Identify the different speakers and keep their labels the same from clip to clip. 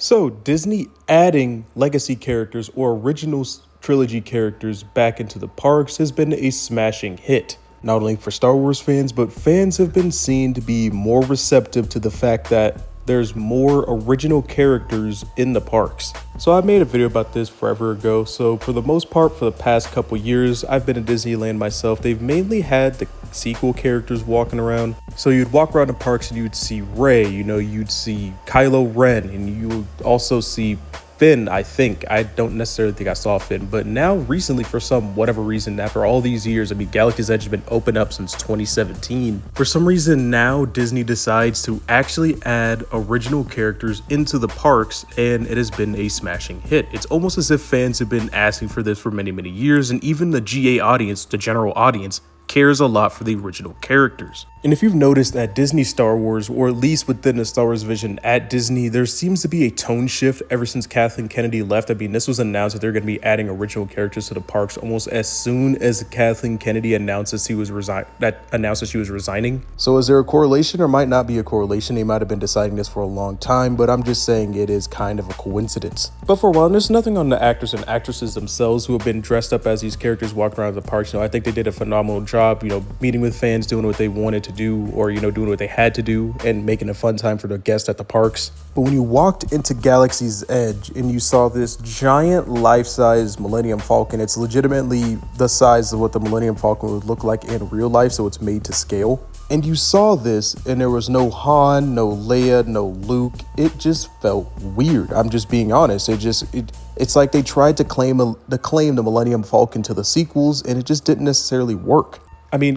Speaker 1: So, Disney adding legacy characters or original trilogy characters back into the parks has been a smashing hit. Not only for Star Wars fans, but fans have been seen to be more receptive to the fact that there's more original characters in the parks. So I made a video about this forever ago. So for the most part, for the past couple years, I've been to Disneyland myself. They've mainly had the sequel characters walking around. So you'd walk around the parks and you'd see Rey, you'd see Kylo Ren, and you would also see Finn, I think. I don't necessarily think I saw Finn, but now recently, for some whatever reason, after all these years, Galaxy's Edge has been open up since 2017. For some reason now Disney decides to actually add original characters into the parks, and it has been a smashing hit. It's almost as if fans have been asking for this for many years, and even the GA audience, the general audience, cares a lot for the original characters. And if you've noticed at Disney Star Wars, or at least within the Star Wars vision at Disney, there seems to be a tone shift ever since Kathleen Kennedy left. This was announced that they're going to be adding original characters to the parks almost as soon as Kathleen Kennedy announced that she was resigning. So is there a correlation, or might not be a correlation? They might have been deciding this for a long time, but I'm just saying it is kind of a coincidence. But for a while, there's nothing on the actors and actresses themselves who have been dressed up as these characters walking around the parks. I think they did a phenomenal job, meeting with fans, doing what they wanted to do, or doing what they had to do, and making a fun time for the guests at the parks. But when you walked into Galaxy's Edge and you saw this giant life-size Millennium Falcon, it's legitimately the size of what the Millennium Falcon would look like in real life, so it's made to scale. And you saw this and there was no Han, no Leia, no Luke. It just felt weird. I'm just being honest. It's like they tried to claim the Millennium Falcon to the sequels, and it just didn't necessarily work.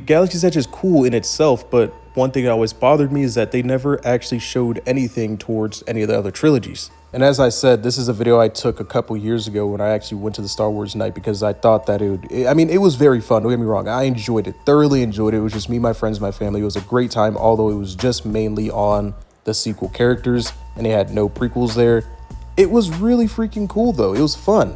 Speaker 1: Galaxy's Edge is cool in itself, but one thing that always bothered me is that they never actually showed anything towards any of the other trilogies. And as I said, this is a video I took a couple years ago when I actually went to the Star Wars night, because I thought that it was very fun. Don't get me wrong. I enjoyed it, thoroughly enjoyed it. It was just me, my friends, my family. It was a great time, although it was just mainly on the sequel characters and they had no prequels there. It was really freaking cool though. It was fun.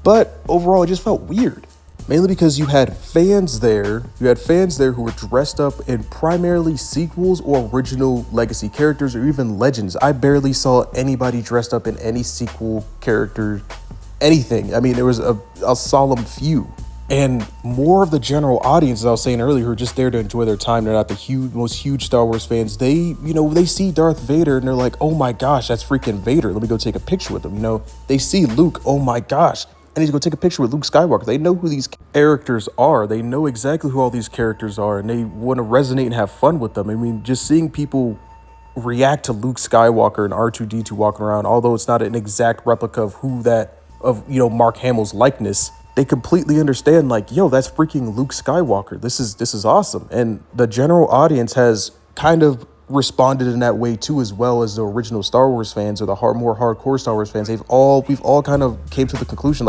Speaker 1: But overall, it just felt weird. Mainly because you had fans there who were dressed up in primarily sequels or original legacy characters, or even legends. I barely saw anybody dressed up in any sequel character, anything. There was a solemn few. And more of the general audience, as I was saying earlier, who are just there to enjoy their time. They're not the most huge Star Wars fans. They see Darth Vader and they're like, oh my gosh, that's freaking Vader. Let me go take a picture with him. They see Luke, oh my gosh, I need to go take a picture with Luke Skywalker. They know who these characters are. They know exactly who all these characters are, and they want to resonate and have fun with them. Just seeing people react to Luke Skywalker and R2-D2 walking around, although it's not an exact replica of Mark Hamill's likeness, they completely understand, that's freaking Luke Skywalker. This is awesome. And the general audience has kind of responded in that way too, as well as the original Star Wars fans, or the more hardcore Star Wars fans. We've all kind of came to the conclusion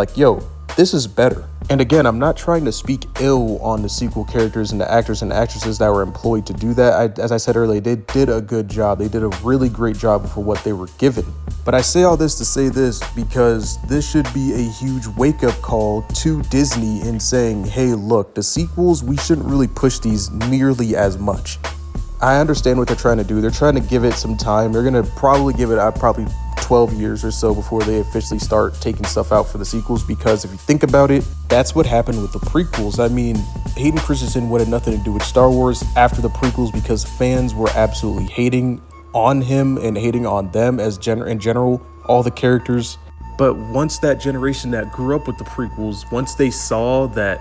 Speaker 1: this is better. And again, I'm not trying to speak ill on the sequel characters and the actors and actresses that were employed to do that. As I said earlier, they did a good job. They did a really great job for what they were given. But I say all this to say this, because this should be a huge wake-up call to Disney in saying, hey, look, the sequels, we shouldn't really push these nearly as much. I understand what they're trying to do. They're trying to give it some time. They're going to probably give it probably 12 years or so before they officially start taking stuff out for the sequels, because if you think about it, that's what happened with the prequels. Hayden Christensen wanted nothing to do with Star Wars after the prequels, because fans were absolutely hating on him and hating on them in general, all the characters. But once that generation that grew up with the prequels, once they saw that,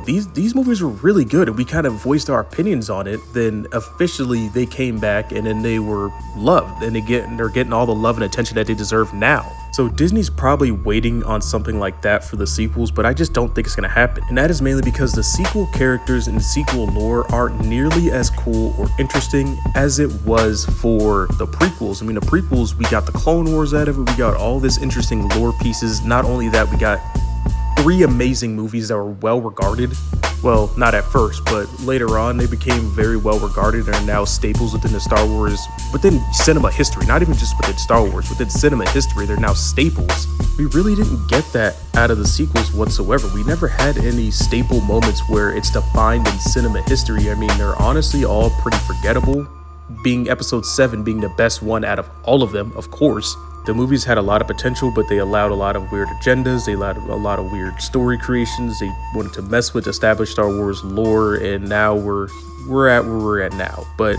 Speaker 1: these movies were really good, and we kind of voiced our opinions on it, then officially they came back, and then they were loved, and they're getting all the love and attention that they deserve now. So Disney's probably waiting on something like that for the sequels, but I just don't think it's going to happen. And that is mainly because the sequel characters and sequel lore aren't nearly as cool or interesting as it was for the prequels. The prequels, we got the Clone Wars out of it, we got all this interesting lore pieces. Not only that, we got 3 amazing movies that were well regarded. Well, not at first, but later on they became very well regarded and are now staples within the Star Wars, within cinema history. Not even just within Star Wars, within cinema history, they're now staples. We really didn't get that out of the sequels whatsoever. We never had any staple moments where it's defined in cinema history. They're honestly all pretty forgettable, being episode 7 being the best one out of all of them, of course. The movies had a lot of potential, but they allowed a lot of weird agendas. They allowed a lot of weird story creations. They wanted to mess with established Star Wars lore, and now we're at where we're at now. But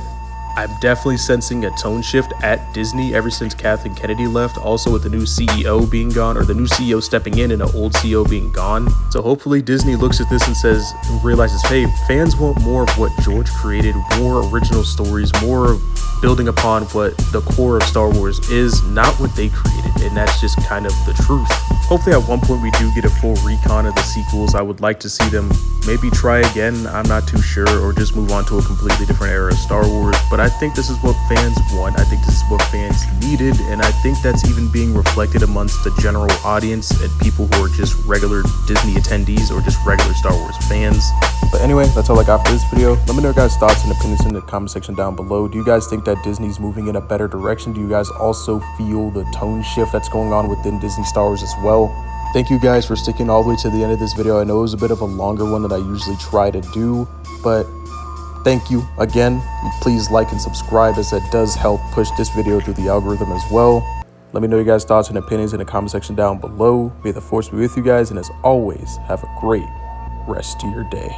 Speaker 1: I'm definitely sensing a tone shift at Disney ever since Kathleen Kennedy left, also with the new CEO being gone, or the new CEO stepping in and the old CEO being gone. So hopefully Disney looks at this and realizes, hey, fans want more of what George created, more original stories, more building upon what the core of Star Wars is, not what they created, and that's just kind of the truth. Hopefully at one point we do get a full recon of the sequels. I would like to see them maybe try again, I'm not too sure, or just move on to a completely different era of Star Wars, but I think this is what fans want. I think this is what fans needed, and I think that's even being reflected amongst the general audience and people who are just regular Disney attendees or just regular Star Wars fans. But anyway, that's all I got for this video. Let me know your guys' thoughts and opinions in the comment section down below. Do you guys think that Disney's moving in a better direction? Do you guys also feel the tone shift that's going on within Disney Star Wars as well? Thank you guys for sticking all the way to the end of this video. I know it was a bit of a longer one than I usually try to do, but thank you again. Please like and subscribe, as that does help push this video through the algorithm as well. Let me know your guys' thoughts and opinions in the comment section down below. May the force be with you guys, and as always, have a great rest of your day.